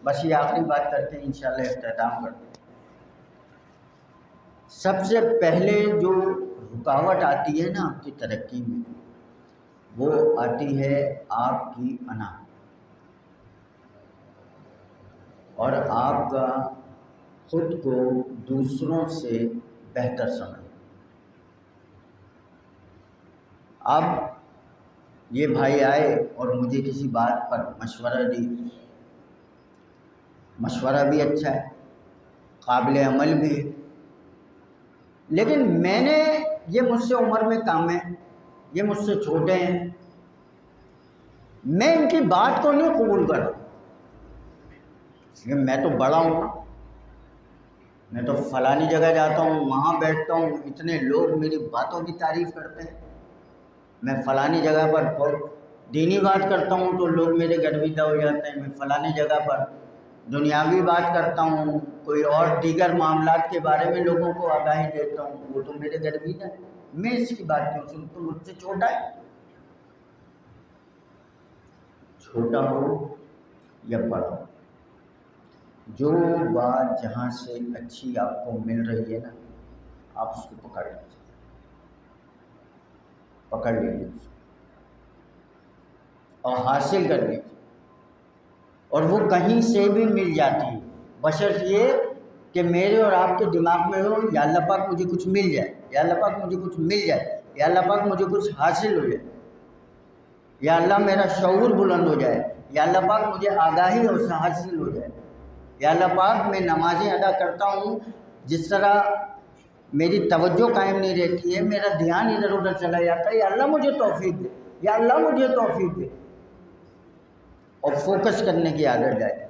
بس یہ آخری بات کرتے ہیں، انشاءاللہ اختتام کرتے ہیں۔ سب سے پہلے جو رکاوٹ آتی ہے نا آپ کی ترقی میں، وہ آتی ہے آپ کی انا اور آپ کا خود کو دوسروں سے بہتر سمجھنا۔ اب یہ بھائی آئے اور مجھے کسی بات پر مشورہ دی، مشورہ بھی اچھا ہے، قابل عمل بھی ہے، لیکن میں نے یہ مجھ سے عمر میں کم ہے، یہ مجھ سے چھوٹے ہیں، میں ان کی بات کو نہیں قبول کر رہا، میں تو بڑا ہوں، میں تو فلانی جگہ جاتا ہوں، وہاں بیٹھتا ہوں، اتنے لوگ میری باتوں کی تعریف کرتے ہیں، میں فلانی جگہ پر دینی بات کرتا ہوں تو لوگ میرے گرویدہ ہو جاتے ہیں، میں فلانی جگہ پر دنیاوی بات کرتا ہوں، کوئی اور دیگر معاملات کے بارے میں لوگوں کو آگاہی دیتا ہوں، وہ تو میرے گرویدہ ہیں، میں اس کی بات کیوں سنوں؟ تو مجھ سے چھوٹا ہے، چھوٹا ہو یا بڑا ہو، جو بات جہاں سے اچھی آپ کو مل رہی ہے نا، آپ اس کو پکڑ لیجیے، پکڑ لیجیے اور حاصل کر لیجیے، اور وہ کہیں سے بھی مل جاتی ہے، بشرط یہ کہ میرے اور آپ کے دماغ میں ہو، یا اللہ پاک مجھے کچھ مل جائے، یا اللہ پاک مجھے کچھ مل جائے، یا اللہ پاک مجھے کچھ حاصل ہو جائے، یا اللہ میرا شعور بلند ہو جائے، یا اللہ پاک مجھے آگاہی اور حاصل ہو جائے، یا اللہ پاک میں نمازیں ادا کرتا ہوں، جس طرح میری توجہ قائم نہیں رہتی ہے، میرا دھیان ادھر ادھر چلا جاتا ہے، یا اللہ مجھے توفیق دے، یا اللہ مجھے توفیق دے، اور فوکس کرنے کی عادت جائے۔